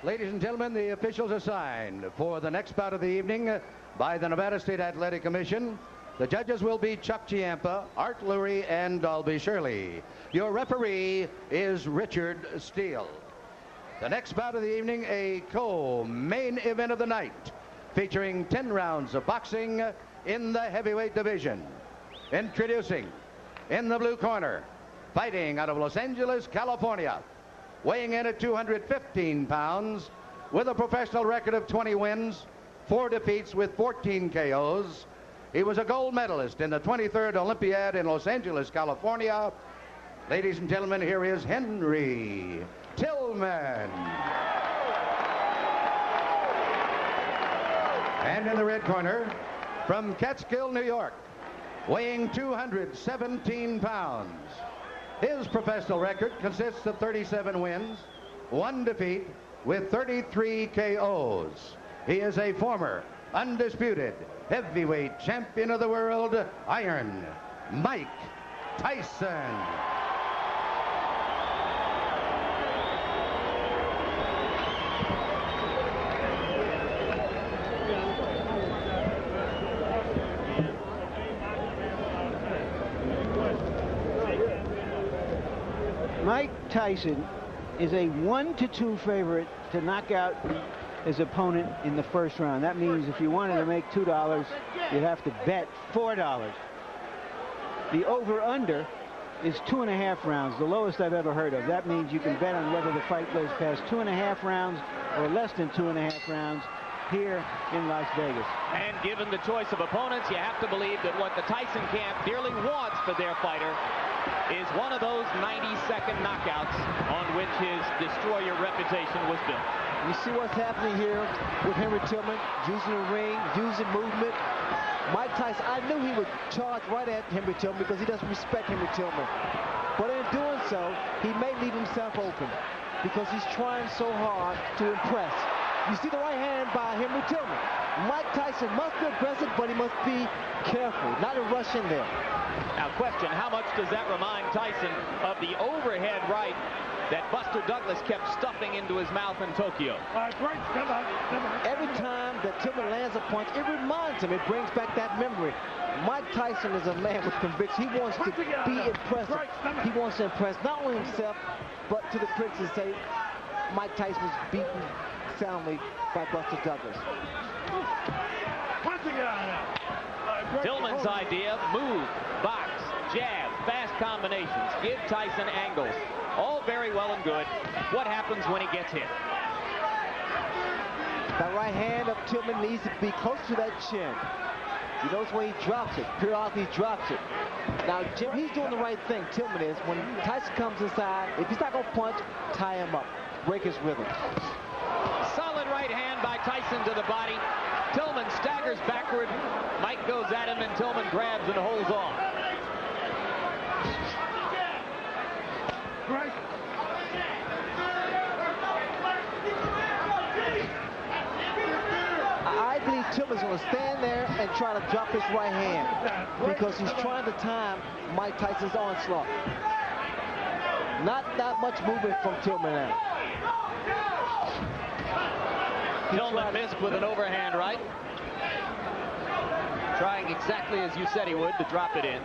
Ladies and gentlemen, the officials assigned for the next bout of the evening by the Nevada State Athletic Commission. The judges will be Chuck Chiampa, Art Lurie, and Dalby Shirley. Your referee is Richard Steele. The next bout of the evening, a co-main event of the night, featuring 10 rounds of boxing in the heavyweight division. Introducing, in the blue corner, fighting out of Los Angeles, California, weighing in at 215 pounds, with a professional record of 20 wins, 4 defeats with 14 KOs. He was a gold medalist in the 23rd Olympiad in Los Angeles, California. Ladies and gentlemen, here is Henry Tillman. And in the red corner, from Catskill, New York, weighing 217 pounds. His professional record consists of 37 wins, 1 defeat, with 33 KOs. He is a former undisputed heavyweight champion of the world, Iron Mike Tyson. Mike Tyson is a 1-2 favorite to knock out his opponent in the first round. That means if you wanted to make $2, you'd have to bet $4. The over-under is 2.5 rounds, the lowest I've ever heard of. That means you can bet on whether the fight goes past 2.5 rounds or less than 2.5 rounds here in Las Vegas. And given the choice of opponents, you have to believe that what the Tyson camp dearly wants for their fighter is one of those 90-second knockouts on which his destroyer reputation was built. You see what's happening here with Henry Tillman, using the ring, using movement. Mike Tyson, I knew he would charge right at Henry Tillman because he doesn't respect Henry Tillman. But in doing so, he may leave himself open because he's trying so hard to impress. You see the right hand by Henry Tillman. Mike Tyson must be aggressive, but he must be careful, not to rush in there. Now, question, how much does that remind Tyson of the overhead right that Buster Douglas kept stuffing into his mouth in Tokyo? Every time that Tillman lands a punch, it reminds him, it brings back that memory. Mike Tyson is a man with conviction. He wants to be impressive. He wants to impress not only himself, but to the critics and say, Mike Tyson was beaten soundly by Buster Douglas. Tillman's idea, move, box, jab, fast combinations, give Tyson angles. All very well and good. What happens when he gets hit? That right hand of Tillman needs to be close to that chin. You notice when he drops it, periodically he drops it. Now, Jim, he's doing the right thing, Tillman is. When Tyson comes inside, if he's not going to punch, tie him up, break his rhythm. Solid right hand by Tyson to the body. Tillman staggers backward. Mike goes at him, and Tillman grabs and holds on. I believe Tillman's going to stand there and try to drop his right hand because he's trying to time Mike Tyson's onslaught. Not that much movement from Tillman now. Tillman missed with an overhand right. Trying exactly as you said he would to drop it in.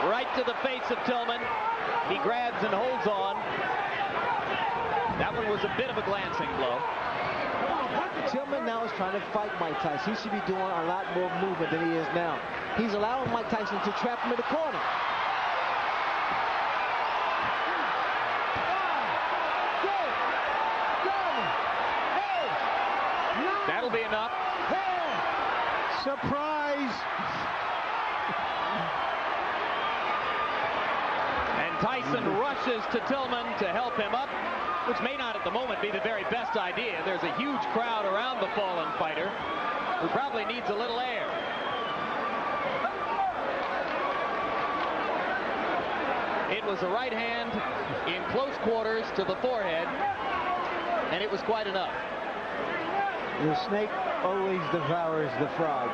Right to the face of Tillman. He grabs and holds on. That one was a bit of a glancing blow. Tillman now is trying to fight Mike Tyson. He should be doing a lot more movement than he is now. He's allowing Mike Tyson to trap him in the corner. That'll be enough. Surprise! And Tyson rushes to Tillman to help him up, which may not at the moment be the very best idea. There's a huge crowd around the fallen fighter who probably needs a little air. It was a right hand in close quarters to the forehead, and it was quite enough. The snake always devours the frog.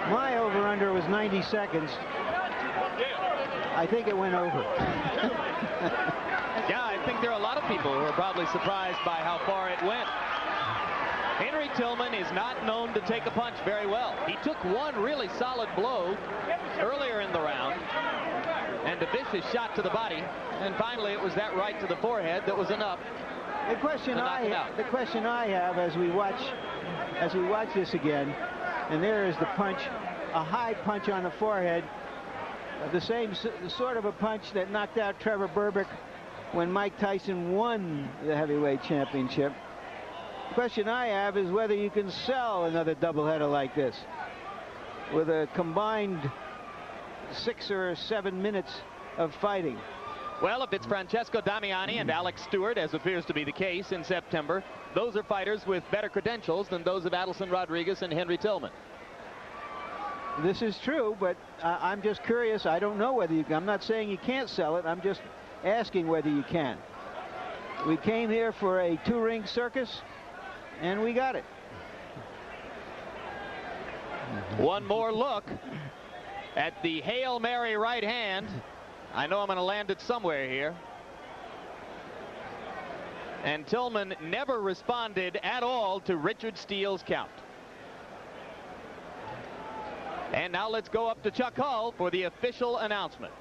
My over-under was 90 seconds. I think it went over. Yeah, I think there are a lot of people who are probably surprised by how far it went. Henry Tillman is not known to take a punch very well. He took one really solid blow earlier in the round and a vicious shot to the body, and finally it was that right to the forehead that was enough. The question I have as we watch this again, and there is the punch, a high punch on the forehead, the sort of a punch that knocked out Trevor Berbick when Mike Tyson won the heavyweight championship. The question I have is whether you can sell another doubleheader like this with a combined 6 or 7 minutes of fighting. Well, if it's Francesco Damiani and Alex Stewart, as appears to be the case in September, those are fighters with better credentials than those of Adelson Rodriguez and Henry Tillman. This is true, but I'm just curious. I don't know whether you can. I'm not saying you can't sell it. I'm just asking whether you can. We came here for a 2-ring circus, and we got it. One more look at the Hail Mary right hand. I know I'm going to land it somewhere here. And Tillman never responded at all to Richard Steele's count. And now let's go up to Chuck Hull for the official announcement.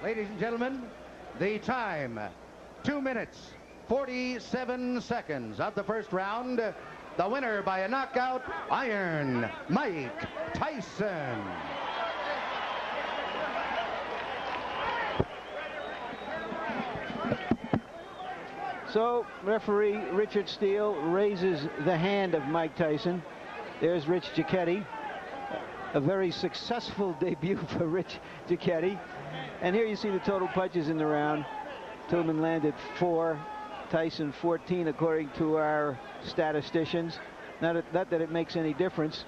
Ladies and gentlemen, the time, 2 minutes, 47 seconds of the first round. The winner by a knockout, Iron Mike Tyson. So referee Richard Steele raises the hand of Mike Tyson. There's Rich Giacchetti. A very successful debut for Rich Giacchetti. And here you see the total punches in the round. Tillman landed 4, Tyson 14, according to our statisticians. Not that it makes any difference.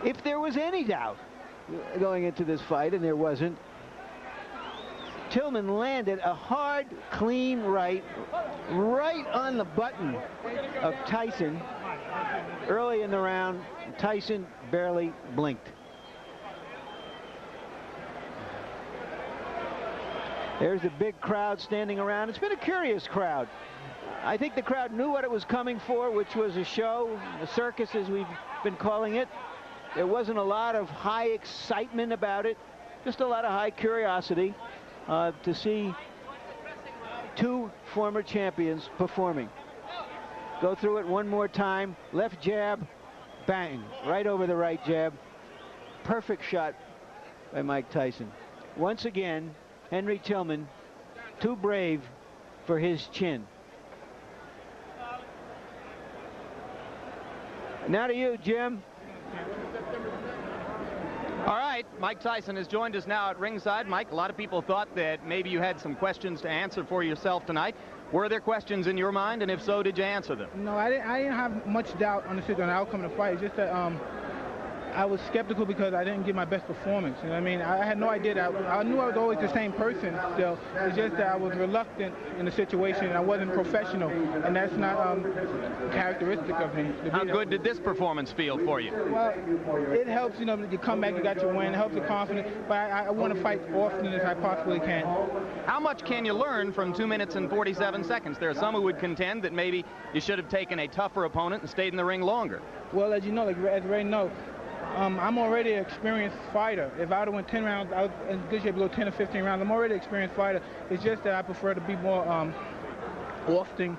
If there was any doubt going into this fight, and there wasn't, Tillman landed a hard, clean right on the button of Tyson early in the round. Tyson barely blinked. There's a big crowd standing around. It's been a curious crowd. I think the crowd knew what it was coming for, which was a show, a circus as we've been calling it. There wasn't a lot of high excitement about it, just a lot of high curiosity to see 2 former champions performing. Go through it one more time. Left jab, bang, right over the right jab. Perfect shot by Mike Tyson. Once again, Henry Tillman, too brave for his chin. Now to you, Jim. All right, Mike Tyson has joined us now at ringside. Mike, a lot of people thought that maybe you had some questions to answer for yourself tonight. Were there questions in your mind, and if so, did you answer them? No, I didn't have much doubt on the outcome of the fight. It's just that I was skeptical because I didn't give my best performance. You know what I mean? I had no idea that I knew I was always the same person still. It's just that I was reluctant in the situation and I wasn't professional, and that's not characteristic of me. How good did this performance feel for you? Well, it helps, you know, you come back, you got your win, it helps the confidence, but I want to fight often as I possibly can. How much can you learn from 2 minutes and 47 seconds? There are some who would contend that maybe you should have taken a tougher opponent and stayed in the ring longer. Well, as you know, as Ray knows, I'm already an experienced fighter. If I would have went 10 rounds, I was in good shape to go 10 or 15 rounds. I'm already an experienced fighter. It's just that I prefer to be more often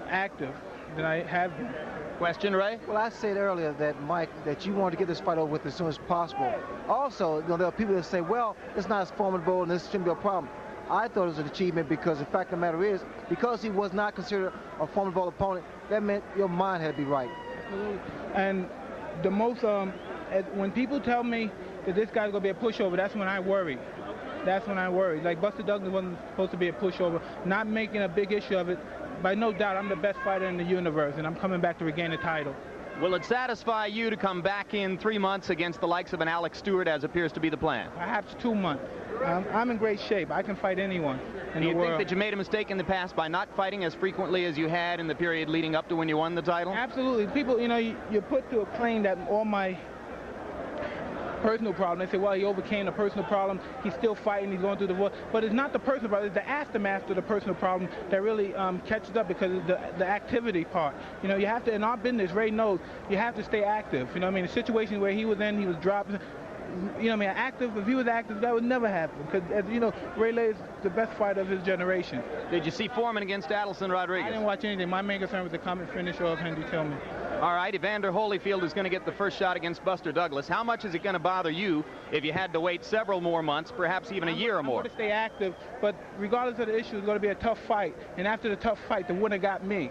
active than I have been. Question, Ray? Well, I said earlier that, Mike, that you wanted to get this fight over with as soon as possible. Also, you know, there are people that say, well, it's not as formidable and this shouldn't be a problem. I thought it was an achievement because the fact of the matter is, because he was not considered a formidable opponent, that meant your mind had to be right. Absolutely. And the most, when people tell me that this guy's going to be a pushover, that's when I worry. That's when I worry. Like Buster Douglas wasn't supposed to be a pushover, not making a big issue of it. By no doubt, I'm the best fighter in the universe, and I'm coming back to regain the title. Will it satisfy you to come back in 3 months against the likes of an Alex Stewart, as appears to be the plan? Perhaps 2 months. I'm in great shape. I can fight anyone in the world. Do you think that you made a mistake in the past by not fighting as frequently as you had in the period leading up to when you won the title? Absolutely. People, you know, you're put to a claim that all my personal problem. They say, well, he overcame the personal problem. He's still fighting. He's going through the war. But it's not the personal problem. It's the aftermath of the personal problem that really catches up, because of the activity part. You know, you have to, in our business, Ray knows, you have to stay active. You know what I mean? The situation where he was in, he was dropped. You know what I mean? Active, if he was active, that would never happen. Because, as you know, Ray Lay is the best fighter of his generation. Did you see Foreman against Adelson Rodriguez? I didn't watch anything. My main concern was the common finisher of Henry Tillman. All right, Evander Holyfield is going to get the first shot against Buster Douglas. How much is it going to bother you if you had to wait several more months, perhaps even a year or more? I'm going to stay active, but regardless of the issue, it's going to be a tough fight. And after the tough fight, the winner got me.